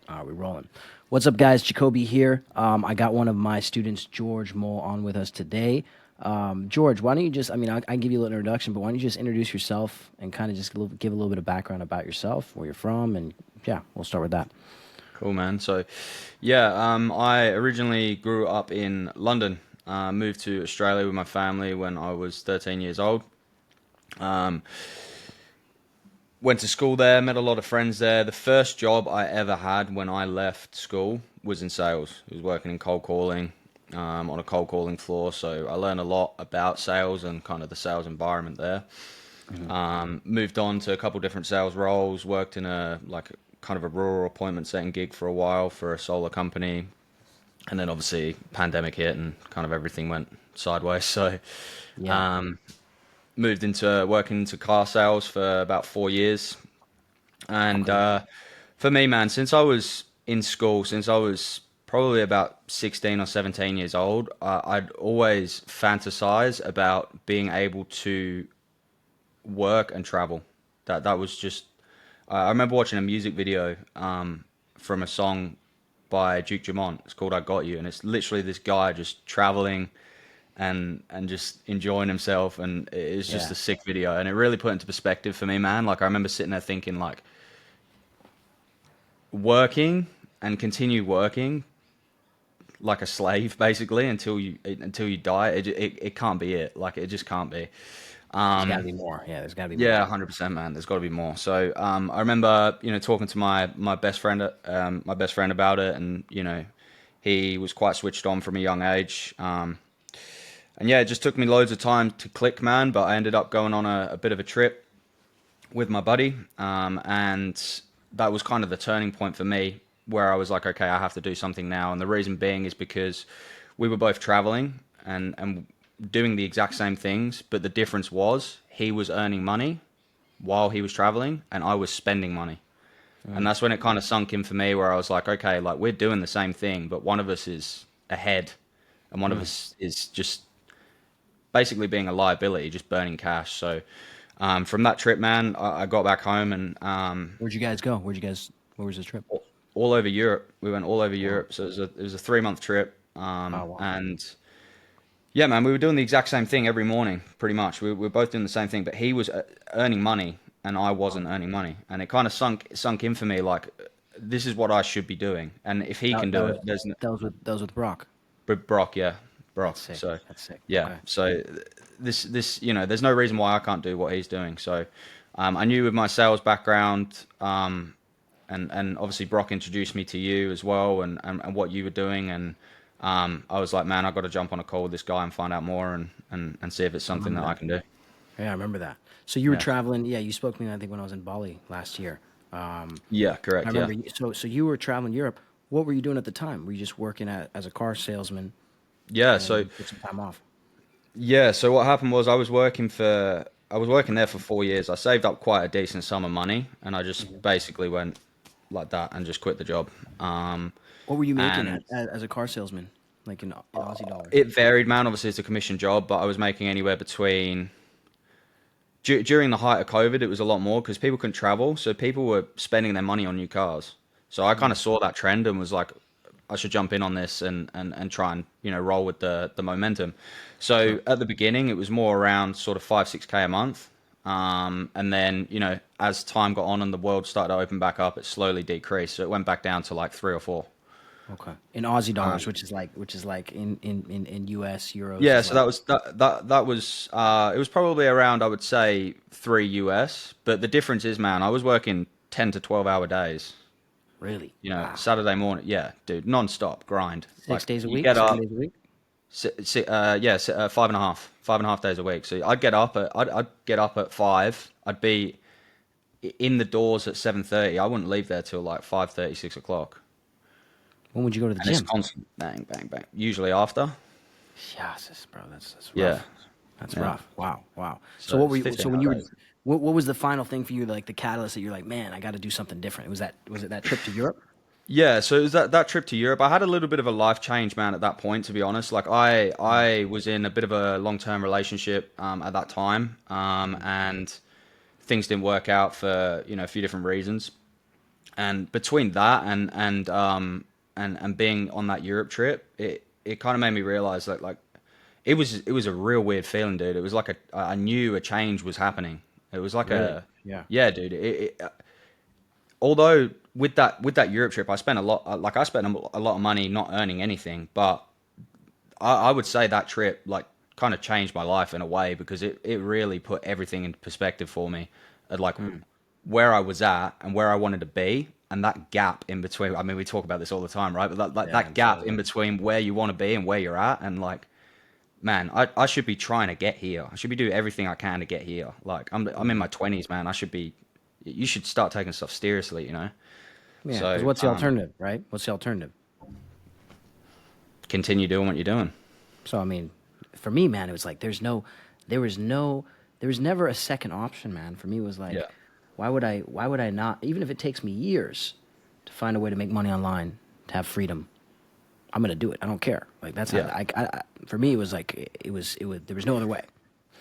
We're rolling. What's up, guys? Jacoby here. I got one of my students, George Mole, on with us today. George, why don't you just, I can give you a little introduction, but why don't you just introduce yourself and kind of just give a little bit of background about yourself, where you're from, and yeah, we'll start with that. Cool, man. So, yeah, I originally grew up in London. Moved to Australia with my family when I was 13 years old. Um, Went to school there, met a lot of friends there. The first job I ever had when I left school was in sales. I was working in cold calling, on a cold calling floor. So I learned a lot about sales and kind of the sales environment there. Hmm. Moved on to a couple different sales roles. Worked in a like kind of a rural appointment setting gig for a while for a solar company, and then obviously pandemic hit and kind of everything went sideways. So Yeah. um, moved into working into car sales for about 4 years. And Okay. for me, man, since I was in school, since I was probably about 16 or 17 years old, I'd always fantasize about being able to work and travel. That was just. I remember watching a music video from a song by Duke Dumont. It's called "I Got You," and it's literally this guy just traveling and just enjoying himself, and it's just Yeah. a sick video, and it really put into perspective for me, man. Like I remember sitting there thinking, like working and continue working like a slave basically until you die. It can't be it. Like it just can't be. There's got to Um, be more. Yeah, there's got to be Yeah, more. 100%, man. There's got to be more. So, I remember, talking to my best friend, about it, and he was quite switched on from a young age. And yeah, it just took me loads of time to click, man. But I ended up going on a bit of a trip with my buddy, and that was kind of the turning point for me, where I was like, okay, I have to do something now. And the reason being is because we were both traveling and doing the exact same things, but the difference was he was earning money while he was traveling and I was spending money. And Mm. that's when it kind of sunk in for me where I was like, okay, like we're doing the same thing, but one of us is ahead and one of Mm. us is just basically being a liability, just burning cash. So from that trip, man, I got back home and Where'd you guys go? Where was the trip? all over Europe. We went all over Wow. Europe. So it was a 3 month trip. Oh, wow. And yeah, man, we were doing the exact same thing every morning, pretty much. We were both doing the same thing, but he was earning money and I Wow. wasn't earning money, and it kind of sunk in for me like this is what I should be doing, and if he That, can that do was it, there's no, that was with Brock. but Brock, yeah, That's Brock. sick. So That's sick. yeah, Okay. so this there's no reason why I can't do what he's doing. So I knew with my sales background, and obviously Brock introduced me to you as well, and what you were doing, and I was like, man, I got to jump on a call with this guy and find out more, and see if it's I something remember that I that. can do. Yeah, I remember that. So you were Yeah, traveling. Yeah, you spoke to me, I think, when I was in Bali last year. yeah, I correct, yeah. remember. So you were traveling Europe. What were you doing at the time? Were you just working as a car salesman, Yeah, and then so you took some time off? so what happened was I was working there for 4 years. I saved up quite a decent sum of money, and I just Mhm. basically went like that and just quit the job. What were you making And as a car salesman, like in Aussie dollars? it varied, man. Obviously, it's a commission job, but I was making anywhere between during the height of COVID, it was a lot more because people couldn't travel, so people were spending their money on new cars. So I kind Mm. of saw that trend and was like, I should jump in on this and try and roll with the momentum. Sure. So at the beginning, it was more around sort of 5 6K a month, and then as time got on and the world started to open back up, it slowly decreased. So it went back down to like 3 or 4. Okay. In Aussie dollars, Um, which is like in US euros yeah, is so like that was it was probably around, I would say, 3 US. But the difference is, man, I was working 10 to 12 hour days. really wow. Saturday morning, yeah, dude, non-stop grind. Six Like days a you week, get seven up, days a week. yeah, 5.5 days a week. So I'd get up at 5. I'd be in the doors at 7:30. I wouldn't leave there till like 5:30, 6 o'clock. When would you go to the And it's gym? constant bang, bang, bang. Usually after, Yes, bro. That's yeah, rough. That's yeah. rough. Wow, wow. So So what were it's you? So 15 when hour you were, days. what was the final thing for you? Like the catalyst that you're like, man, I got to do something different. Was it that trip to Europe? Yeah, so it was that trip to Europe. I had a little bit of a life change, man, at that point, to be honest. Like I was in a bit of a long-term relationship at that time, Mm-hmm. and things didn't work out for a few different reasons. And between that and being on that Europe trip, it kind of made me realize that like it was a real weird feeling, dude. It was like I knew a change was happening. It was like Really? a Yeah. yeah, dude. Although with that Europe trip, I spent a lot like I spent a lot of money not earning anything, but I would say that trip like kind of changed my life in a way because it really put everything in perspective for me at like Mm. where I was at and where I wanted to be and that gap in between. I mean, we talk about this all the time, right? But Yeah, that gap in absolutely. between where you want to be and where you're at, and like, man, I should be trying to get here. I should be doing everything I can to get here. Like, I'm in Mm. my 20s, man. I should be. You should start taking stuff seriously, you know. Yeah, because So, what's the alternative, right? What's the alternative? continue doing what you're doing. So I mean, for me, man, it was like there was no, there was never a second option, man. For me, it was like, Yeah. why would I not? Even if it takes me years to find a way to make money online, to have freedom, I'm gonna do it. I don't care. Like that's how Yeah. for me, it was like it was there was no other way.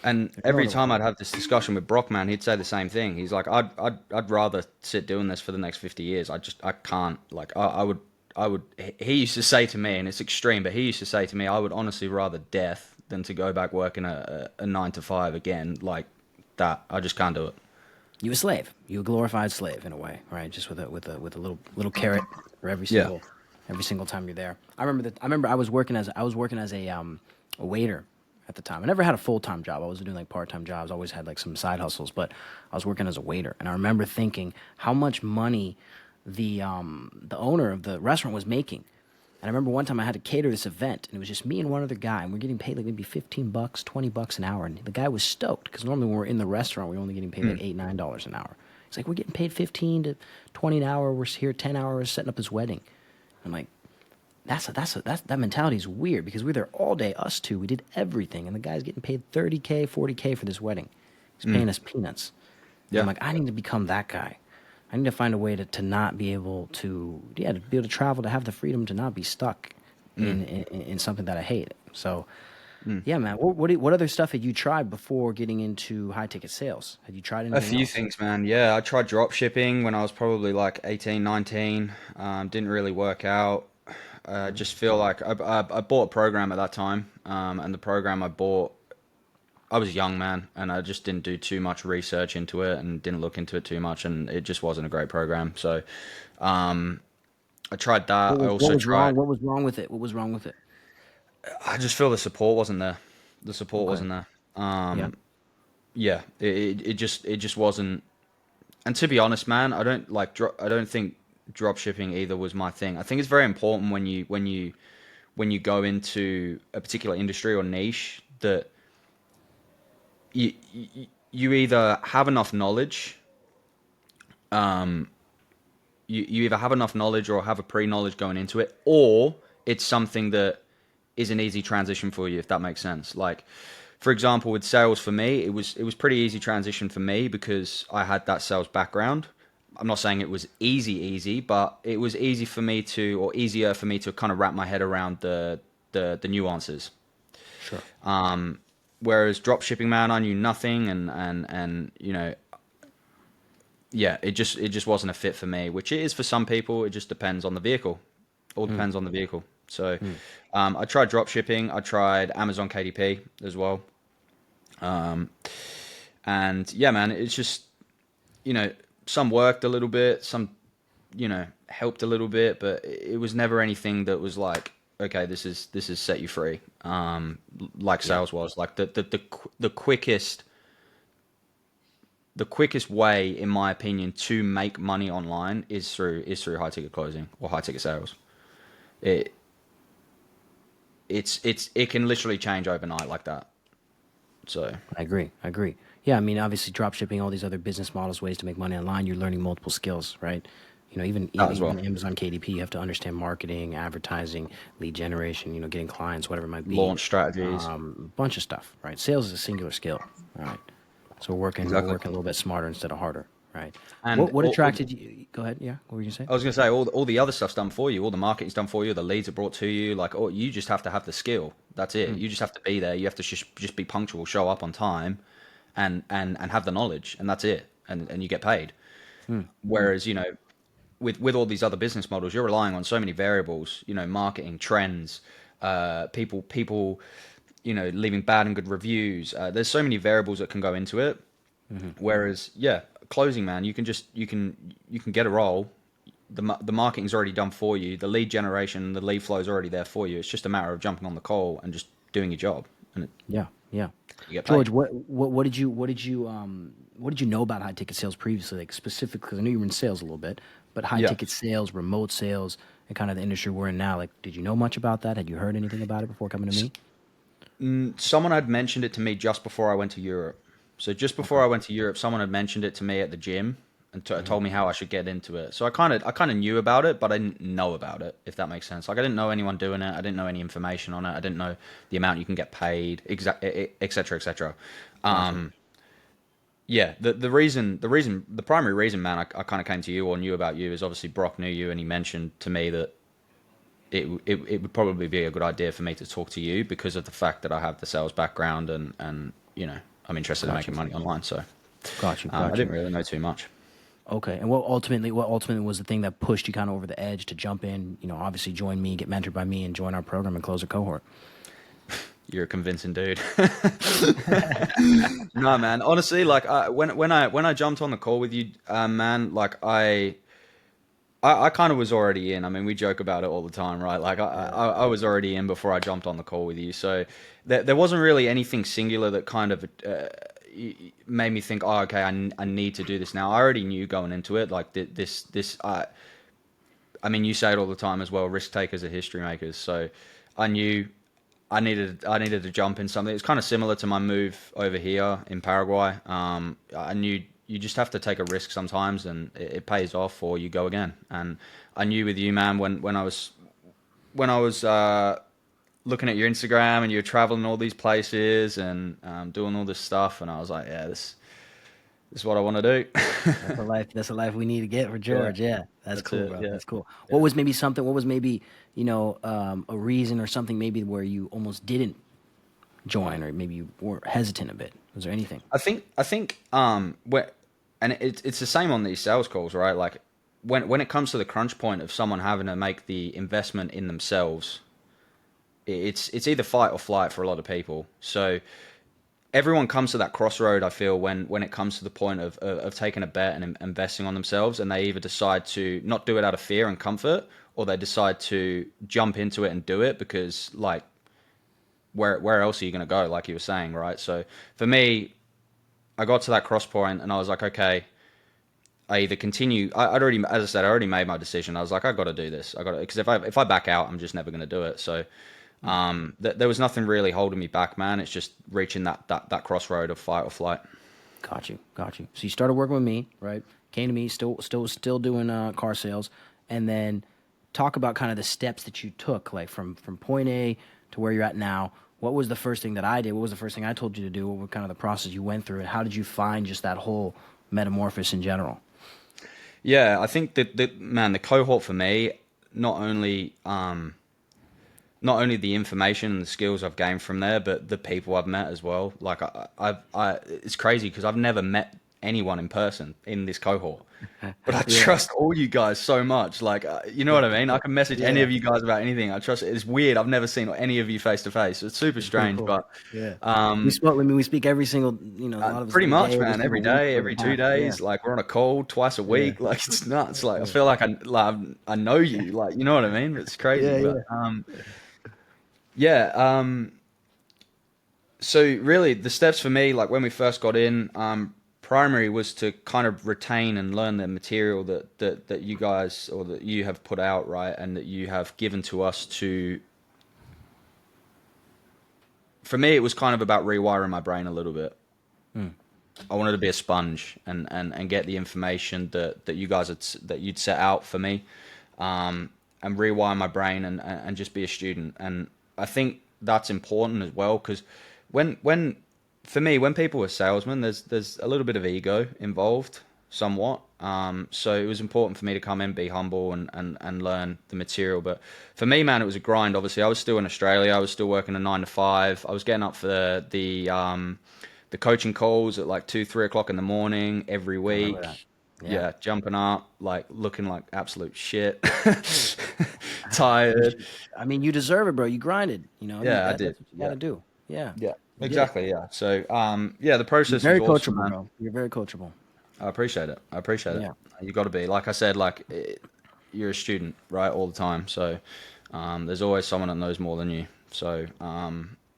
And There's no every other way. time I'd have this discussion with Brock, man, he'd say the same thing. He's like, I'd rather sit doing this for the next 50 years. I can't. Like, I would. He used to say to me, and it's extreme, but he used to say to me, I would honestly rather death than to go back working a 9 to 5 again. Like that, I just can't do it. You a slave. You a glorified slave in a way, right? Just with a little carrot for Yeah. every single time you're there. I remember I was working as a waiter at the time. I never had a full time job. I was doing like part time jobs. I always had like some side hustles, but I was working as a waiter, and I remember thinking how much money the owner of the restaurant was making. And I remember one time I had to cater this event, and it was just me and one other guy, and we're getting paid like maybe $15, $20 an hour. And the guy was stoked because normally when we're in the restaurant, we're only getting paid like Mm. $8, $9 an hour. He's like, we're getting paid 15 to 20 an hour. We're here 10 hours setting up his wedding. I'm like, that mentality is weird because we're there all day, us two. We did everything, and the guy's getting paid 30K, 40K for this wedding. He's Mm. paying us peanuts. And I'm Yeah. like, I need to become that guy. I need to find a way to not be able to, yeah, to be able to travel, to have the freedom to not be stuck Mm. in something that I hate. So, Mm. yeah, man. What other stuff had you tried before getting into high ticket sales? Had you tried A anything few else? things, man. Yeah, I tried drop shipping when I was probably like 18, 19. Didn't really work out. Mm. Just feel like I bought a program at that time, and the program I bought, I was young, man, and I just didn't do too much research into it and didn't look into it too much, and it just wasn't a great program. So, um, I tried that. I What also was tried. wrong? What was wrong with it? What was wrong with it? I just feel the support wasn't there. The support Okay. wasn't there. Yeah. Yeah, it just wasn't. And to be honest, man, I don't like. I don't think drop shipping either was my thing. I think it's very important when you go into a particular industry or niche that you either have enough knowledge, you either have enough knowledge or have a pre-knowledge going into it, or it's something that is an easy transition for you, if that makes sense. Like, for example, with sales for me, it was pretty easy transition for me because I had that sales background. I'm not saying it was easy, but it was easy for me to, or easier for me to kind of wrap my head around the nuances. Sure. Whereas drop shipping, man, I knew nothing, and yeah, it just wasn't a fit for me. Which it is for some people. It just depends on the vehicle. All Mm. depends on the vehicle. So, Mm. I tried drop shipping. I tried Amazon KDP as well. And yeah, man, it's just some worked a little bit, some helped a little bit, but it was never anything that was like, okay, this is set you free. Like Yeah. sales was like the quickest way, in my opinion, to make money online is through high ticket closing or high ticket sales. It it can literally change overnight like that. So I agree. I agree. Yeah, I mean, obviously, drop shipping, all these other business models, ways to make money online. You're learning multiple skills, right? You know, that as well. even Amazon KDP, you have to understand marketing, advertising, lead generation. You know, getting clients, whatever it might be, Launch strategies. bunch of stuff, right? Sales is a singular skill, all right? So we're Exactly. working a little bit smarter instead of harder, right? And What attracted you? Go ahead. Yeah, what were you gonna say? I was gonna say all the other stuff's done for you. All the marketing's done for you. The leads are brought to you. Like, oh, you just have to have the skill. That's it. Mm, You just have to be there. You have to just be punctual, show up on time, and have the knowledge, and that's it. And you get paid. mm, Whereas with all these other business models, you're relying on so many variables, marketing trends, people, leaving bad and good reviews. There's so many variables that can go into it. Hmm. Whereas, yeah, closing, man, you can get a role. The marketing's already done for you. The lead generation, the lead flow is already there for you. It's just a matter of jumping on the call and just doing your job, and Yeah, yeah. you get paid. George, what did you know about high ticket sales previously? Like specifically, because I knew you were in sales a little bit, but high Yeah. ticket sales, remote sales, and kind of the industry we're in now. Like, did you know much about that? Had you heard anything about it before coming to me? Someone had mentioned it to me just before I went to Europe. So just before Okay. I went to Europe, someone had mentioned it to me at the gym and Hmm. told me how I should get into it. So I kind of knew about it, but I didn't know about it, if that makes sense. Like I didn't know anyone doing it. I didn't know any information on it. I didn't know the amount you can get paid, et cetera, et cetera. Gotcha. Yeah, the primary reason, man, I kind of came to you or knew about you is obviously Brock knew you and he mentioned to me that it would probably be a good idea for me to talk to you because of the fact that I have the sales background and I'm interested in Got making you. money online. So Got you. I Got you. didn't really know too much. Okay. And what ultimately was the thing that pushed you kind of over the edge to jump in? Obviously join me, get mentored by me, and join our program and close a cohort. You're a convincing dude. No, man. Honestly, like when I jumped on the call with you, man, like I kind of was already in. I mean, we joke about it all the time, right? Like Yeah. I was already in before I jumped on the call with you. So there wasn't really anything singular that kind of made me think, oh, okay, I need to do this now. I already knew going into it, like this. I mean, you say it all the time as well. Risk takers are history makers. So I knew I needed to jump in something. It's kind of similar to my move over here in Paraguay. I knew you just have to take a risk sometimes, and it pays off, or you go again. And I knew with you, man, when I was looking at your Instagram and you were traveling all these places and doing all this stuff, and I was like, yeah, this is what I want to do. That's a life. That's a life we need to get for Yeah, George. Yeah, that's that's cool, it. bro. Yeah, That's cool. What yeah. was maybe something? What was maybe a reason or something maybe where you almost didn't join, or maybe you were hesitant a bit? Was there anything? I think and it's the same on these sales calls, right? Like when it comes to the crunch point of someone having to make the investment in themselves, it's either fight or flight for a lot of people. So everyone comes to that crossroad. I feel when it comes to the point of taking a bet and investing on themselves, and they either decide to not do it out of fear and comfort, or they decide to jump into it and do it because like where else are you going to go? Like you were saying, right? So for me, I got to that cross point and I was like, okay, I either continue. I'd already, as I said, I already made my decision. I was like, I got to do this. I got to because if I back out, I'm just never going to do it. So Hmm. there was nothing really holding me back, man. It's just reaching that crossroad of fight or flight. Got you. Got you. So you started working with me, right? Came to me, still doing car sales, and then talk about kind of the steps that you took, like from point A to where you're at now. What was the first thing that I did? What was the first thing I told you to do? What were kind of the process you went through, and how did you find just that whole metamorphosis in general? Yeah, I think that man, the cohort for me, not only not only the information and the skills I've gained from there, but the people I've met as well. Like it's crazy because I've never met anyone in person in this cohort, but I Yeah, trust all you guys so much. Like, you know what I mean? I can message any yeah, of you guys about anything. I trust. It's weird. I've never seen any of you face to face. It's super it's pretty strange, cool. but Yeah, we um, spoke. I mean, we speak every single, a lot of us pretty every much, day, every man. Every single week day, for the every two past. Yeah, days. Like we're on a call twice a yeah, week. Like it's nuts. Like I yeah, feel like I know you. Like you know what I mean? It's crazy, yeah, but yeah. yeah. So really, the steps for me, like when we first got in, primary was to kind of retain and learn the material that you guys or that you have put out, right, and that you have given to us to. For me, it was kind of about rewiring my brain a little bit. Mm, I wanted to be a sponge and get the information that you guys that you'd set out for me, and rewire my brain and just be a student. And I think that's important as well because when for me when people are salesmen, there's a little bit of ego involved, somewhat. So it was important for me to come in, be humble, and learn the material. But for me, man, it was a grind. Obviously, I was still in Australia. I was still working a 9 to 5. I was getting up for the coaching calls at like 2, 3 o'clock in the morning every I remember that. week. Yeah. Yeah, jumping up, like looking like absolute shit, You tired. should, I mean, you deserve it, bro. You grinded. Yeah, I did. That's what you got Yeah, to do. Yeah. yeah, You did it. exactly. Yeah. So, yeah, the You're process was very awesome, coachable, man. bro. You're very coachable. I appreciate it. I appreciate it. Yeah. You got to be, like I said, you're a student, right, all the time. So, there's always someone that knows more than you. So,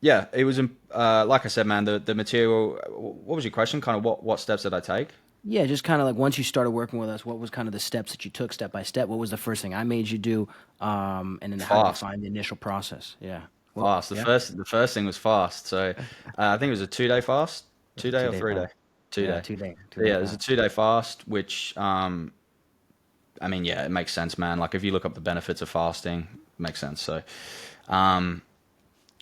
yeah, it was, like I said, man, the material. What was your question? Kind of what steps did I take? Yeah, just kind of like once you started working with us, what was kind of the steps that you took step by step? What was the first thing I made you do? And then how did you Fast. find the initial process? Yeah. Well, Fast. The yeah. first thing was fast. So I think it was a 2 day fast, It's a 2 day or 2 day 3 day, fast. two Yeah, day. two So day yeah, it was a fast. 2 day fast, which I mean, yeah, it makes sense, man. Like if you look up the benefits of fasting, it makes sense. So it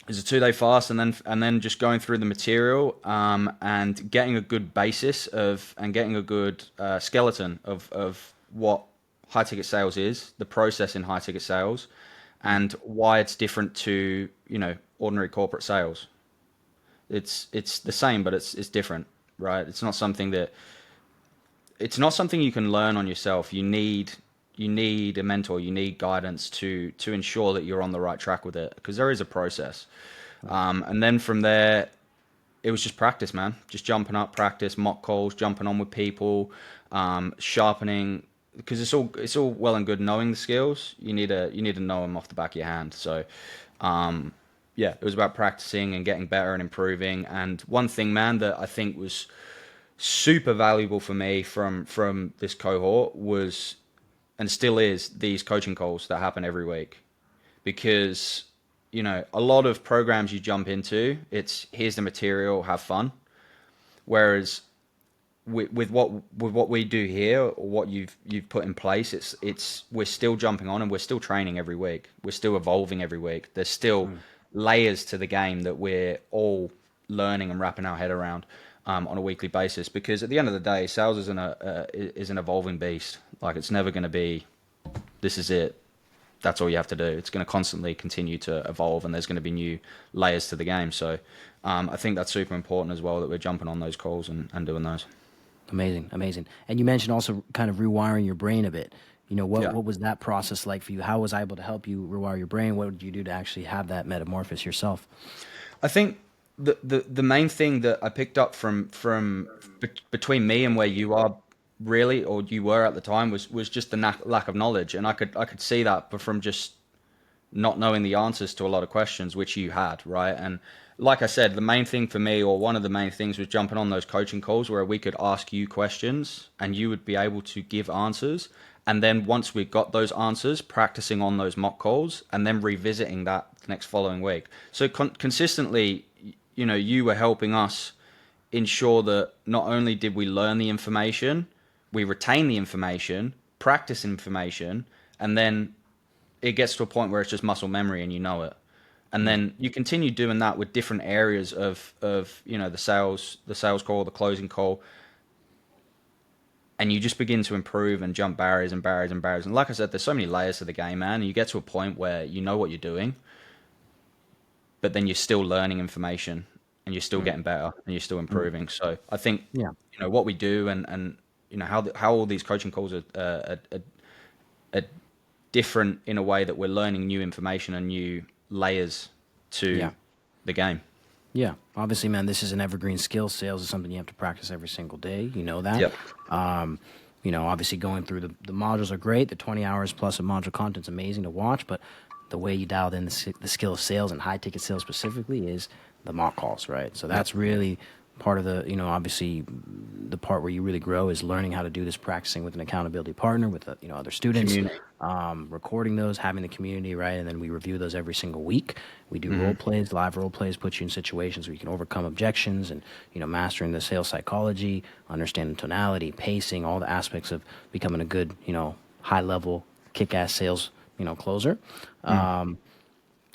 was a 2 day fast, and then just going through the material and getting a good basis of and getting a good skeleton of what high ticket sales is, the process in high ticket sales, Mm, and why it's different to ordinary corporate sales. It's the same, but it's different, right? It's not something you can learn on yourself. You need a mentor. You need guidance to ensure that you're on the right track with it, because there is a process. mm, And then from there, it was just practice, man. Just jumping up, practice, mock calls, jumping on with people, sharpening. Because it's all well and good knowing the skills. You need to know them off the back of your hand. So, yeah, it was about practicing and getting better and improving. And one thing, man, that I think was super valuable for me from this cohort was and still is these coaching calls that happen every week, because a lot of programs you jump into, it's here's the material, have fun. Whereas with what we do here, or what you've put in place, it's we're still jumping on and we're still training every week. We're still evolving every week. There's still mm. layers to the game that we're all learning and wrapping our head around on a weekly basis. Because at the end of the day, sales is an evolving beast. Like it's never going to be this is it. That's all you have to do. It's going to constantly continue to evolve, and there's going to be new layers to the game. So I think that's super important as well, that we're jumping on those calls and doing those. Amazing, amazing. And you mentioned also kind of rewiring your brain a bit. Yeah. What was that process like for you? How was I able to help you rewire your brain? What did you do to actually have that metamorphosis yourself? I think the main thing that I picked up between me and where you are really, or you were at the time, was just the lack of knowledge, and I could see that, but from just not knowing the answers to a lot of questions, which you had, right? And like I said, the main thing for me, or one of the main things, was jumping on those coaching calls where we could ask you questions and you would be able to give answers. And then once we got those answers, practicing on those mock calls and then revisiting that the next following week. So consistently, you were helping us ensure that not only did we learn the information, we retain the information, practice information, and then it gets to a point where it's just muscle memory and you know it. And Mm, then you continue doing that with different areas of the sales call, the closing call, and you just begin to improve and jump barriers and barriers and barriers. And like I said, there's so many layers to the game, man. And you get to a point where you know what you're doing, but then you're still learning information and you're still mm, getting better and you're still mm. improving. So I think Yeah, what we do and how all these coaching calls are different in a way that we're learning new information and new layers to yeah. the game. Yeah, obviously, man, this is an evergreen skill. Sales is something you have to practice every single day. You know that. Yep. Um, obviously, going through the modules are great. The 20 hours plus of module content's amazing to watch. But the way you dialed in the skill of sales and high ticket sales specifically is the mock calls, right? So Yep. that's really part of the, obviously the part where you really grow is learning how to do this, practicing with an accountability partner, with other students, Community. recording those, having the community, right? And then we review those every single week. We do role plays, live role plays, put you in situations where you can overcome objections and, mastering the sales psychology, understanding tonality, pacing, all the aspects of becoming a good, high level kick-ass sales, closer. Mm.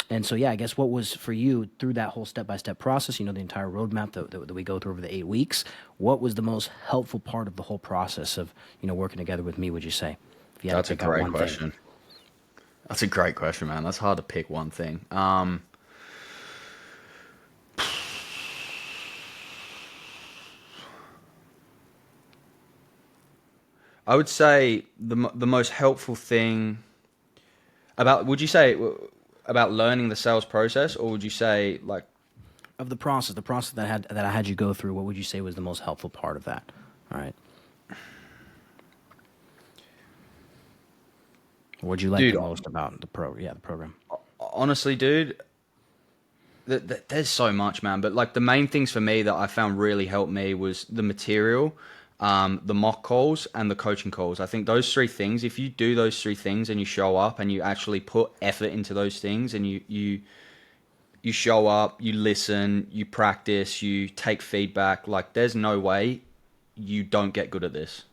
And so, yeah, I guess what was for you through that whole step-by-step process, the entire roadmap that we go through over the 8 weeks, what was the most helpful part of the whole process of, working together with me, would you say, if you had to That's a pick out great one thing? question. That's a great question, man. That's hard to pick one thing. I would say the most helpful thing about, would you say about learning the sales process, or would you say like, Of the process that I had you go through, what would you say was the most helpful part of that? All right. What'd you like dude, the most about the program? honestly, dude, there's so much, man. But like the main things for me that I found really helped me was the material, the mock calls, and the coaching calls. I think those three things, if you do those three things and you show up and you actually put effort into those things, and you show up, you listen, you practice, you take feedback, like there's no way you don't get good at this.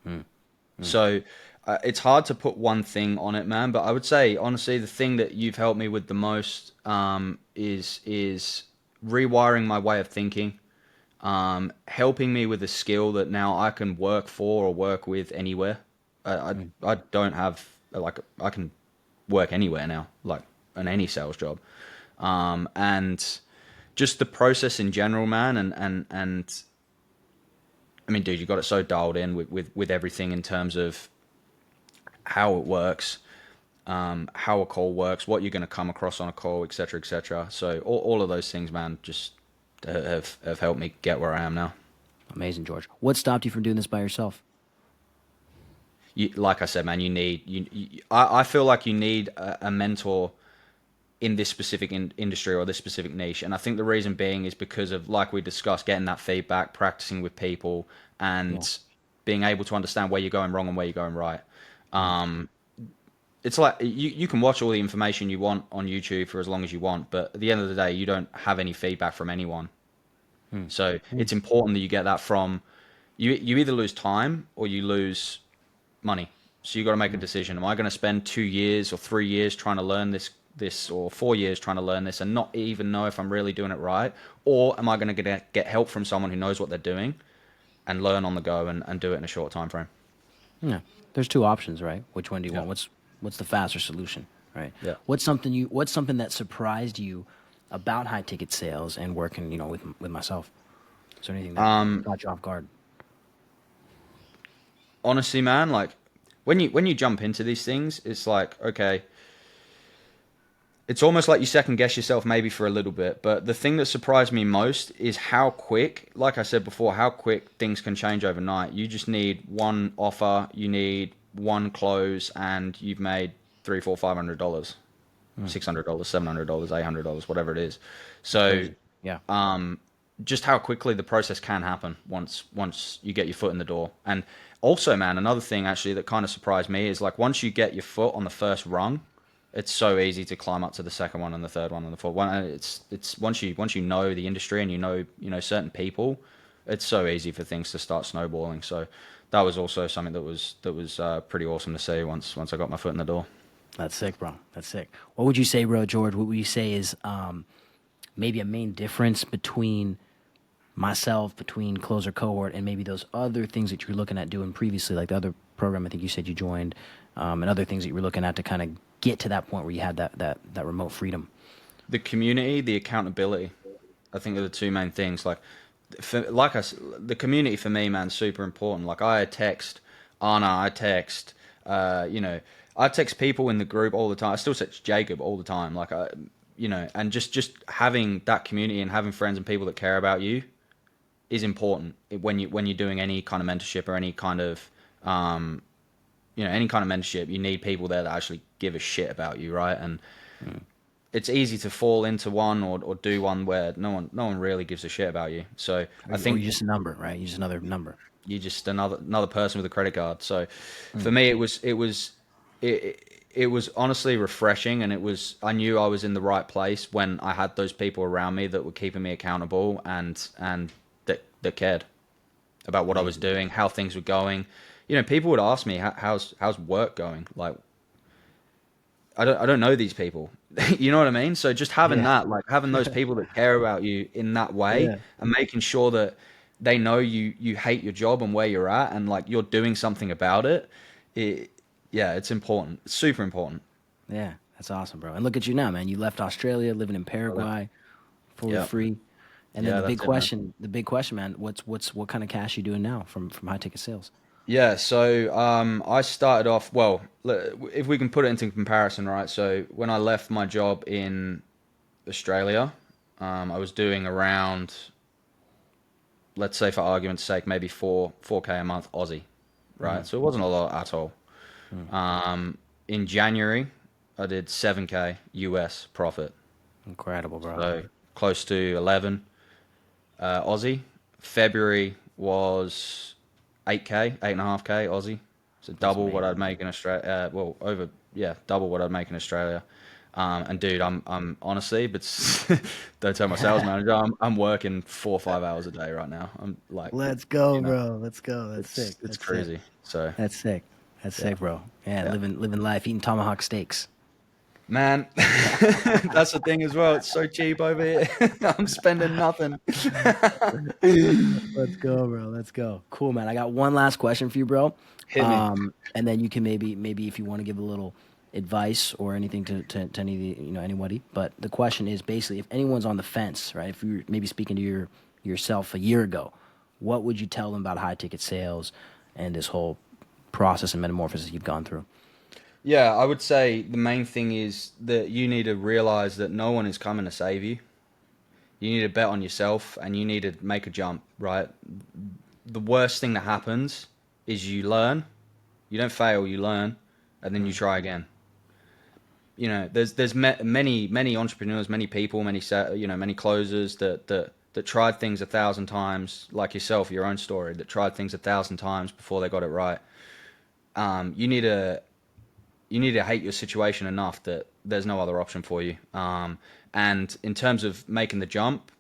Mm, mm, So it's hard to put one thing on it, man. But I would say honestly, the thing that you've helped me with the most is rewiring my way of thinking, helping me with a skill that now I can work for or work with anywhere. mm, I don't have like I can work anywhere now, like in any sales job, and just the process in general, man. And I mean, dude, you got it so dialed in with everything in terms of how it works, how a call works, what you're going to come across on a call, etc., etc. So all of those things, man, just have helped me get where I am now. Amazing, George. What stopped you from doing this by yourself? Like I said, man, I feel like you need a mentor in this specific industry or this specific niche, and I think the reason being is because of, like we discussed, getting that feedback, practicing with people, Yeah. and being able to understand where you're going wrong and where you're going right. Mm, It's like you can watch all the information you want on YouTube for as long as you want, but at the end of the day, you don't have any feedback from anyone. mm, So mm, it's important that you get that from you either lose time or you lose money. So you got to make a mm. decision. Am I going to spend 2 years or 3 years trying to learn this or 4 years trying to learn this and not even know if I'm really doing it right? Or am I going to get help from someone who knows what they're doing and learn on the go and do it in a short time frame? Yeah. There's two options, right? Which one do you Yeah. want? What's the faster solution, right? Yeah. What's something that surprised you about high ticket sales and working, with myself? Is there anything that caught you off guard? Honestly, man, like when you jump into these things, it's like, okay, it's almost like you second guess yourself maybe for a little bit. But the thing that surprised me most is how quick, like I said before, how quick things can change overnight. You just need one offer, you need one close, and you've made three, four, $500, Mm, $600, $700, $800, whatever it is. that's So crazy. Yeah. just how quickly the process can happen once you get your foot in the door. And also, man, another thing actually that kind of surprised me is like once you get your foot on the first rung, it's so easy to climb up to the second one and the third one and the fourth one. And it's once you know the industry and you know certain people, it's so easy for things to start snowballing. So that was also something that was pretty awesome to see once I got my foot in the door. That's sick, bro. That's sick. What would you say, bro, George? What would you say is maybe a main difference between myself, between Closer Cohort, and maybe those other things that you were looking at doing previously, like the other program I think you said you joined, and other things that you were looking at to kind of get to that point where you had that remote freedom? The community, the accountability, I think are the two main things. Like, the community for me, man, super important. Like, I text Anna, I text people in the group all the time. I still text Jacob all the time. Like, and just having that community and having friends and people that care about you is important when you're doing any kind of mentorship or any kind of mentorship. You need people there that actually give a shit about you, right? And Mm. it's easy to fall into one or do one where no one really gives a shit about you. So I Or think you're just a number, right? You're just another number. you're just another person with a credit card. So for Mm. me, it was honestly refreshing, and I knew I was in the right place when I had those people around me that were keeping me accountable and that cared about what I was Amazing. doing, how things were going. People would ask me, how's work going? Like, I don't know these people. You know what I mean? So just having Yeah. that, like having those people that care about you in that way, Yeah. and making sure that they know you hate your job and where you're at, and like you're doing something about it. it yeah, it's important. It's super important. Yeah. That's awesome, bro. And look at you now, man. You left Australia, living in Paraguay, fully Yeah, free. And then yeah, that's it, man. the big question, man. What kind of cash you doing now from high ticket sales? Yeah, so I started off, well, if we can put it into comparison, right? So when I left my job in Australia, I was doing around, let's say for argument's sake, maybe 4K a month Aussie, right? Mm, So it wasn't a lot at all. mm. In January, I did 7K US profit, Incredible, bro. so close to 11 Aussie. February was 8K, 8.5K Aussie. So That's double what I'd amazing. make in Australia. Well, over yeah, double what I'd make in Australia. And dude, I'm honestly, but don't tell my sales manager, I'm working 4 or 5 hours a day right now. I'm like, Let's go, you know, bro. Let's go. That's sick. it's That's sick. crazy. So That's sick. That's yeah, sick, bro. Yeah, yeah. living life, eating tomahawk steaks. Man, that's the thing as well. It's so cheap over here. I'm spending nothing. Let's go, bro. Let's go. Cool, man. I got one last question for you, bro. Hit me. And then you can maybe if you want to give a little advice or anything to any of the, anybody. But the question is basically if anyone's on the fence, right? If you're maybe speaking to yourself a year ago, what would you tell them about high ticket sales and this whole process and metamorphosis you've gone through? Yeah, I would say the main thing is that you need to realize that no one is coming to save you. You need to bet on yourself and you need to make a jump, right? The worst thing that happens is you learn. You don't fail, you learn, and then you Mm, try again. There's many entrepreneurs, many people, many closers that tried things 1,000 times, like yourself, your own story, that tried things 1,000 times before they got it right. Um, you need to you need to hate your situation enough that there's no other option for you. And in terms of making the jump,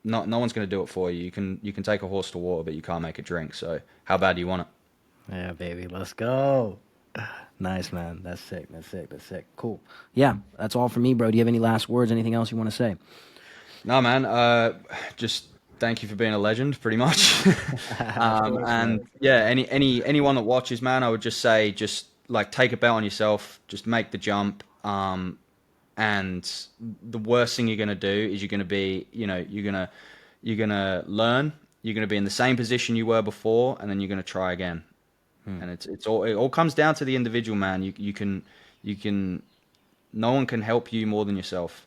no one's going to do it for you. You can take a horse to water, but you can't make it drink. So how bad do you want it? yeah, baby. Let's go. Nice, man. That's sick. That's sick. That's sick. Cool. Yeah, that's all for me, bro. Do you have any last words? Anything else you want to say? No, man. Just thank you for being a legend, pretty much. Of course, And man. yeah, anyone that watches, man, I would just say, just like take a bet on yourself, just make the jump. And the worst thing you're gonna do is you're gonna be, you're gonna learn. You're gonna be in the same position you were before, and then you're gonna try again. Hmm. And it all comes down to the individual, man. You can no one can help you more than yourself.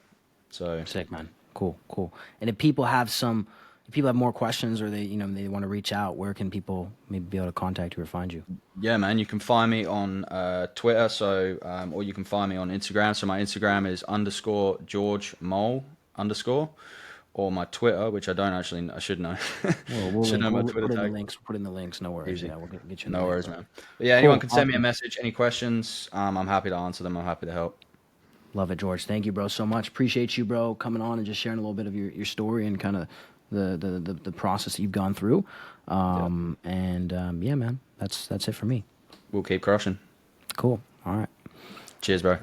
So Sick, man. Cool, cool. And if people have more questions or they want to reach out, where can people maybe be able to contact you or find you? yeah, man, you can find me on Twitter, or you can find me on Instagram. So my Instagram is underscore George Mole underscore, or my Twitter, which I don't actually, I should know, Well, we'll should link. know my We'll Twitter put in the tag. links. We'll put in the links. No worries. Easy, Yeah, we'll get you in the no link, worries, bro. man. But yeah, anyone Cool. can send me a Awesome. message, any questions. I'm happy to answer them. I'm happy to help. Love it, George. Thank you, bro, so much. Appreciate you, bro, coming on and just sharing a little bit of your story and kind of the process that you've gone through. Yeah, Yeah, man, that's it for me. we'll keep crushing. Cool. All right. Cheers, bro.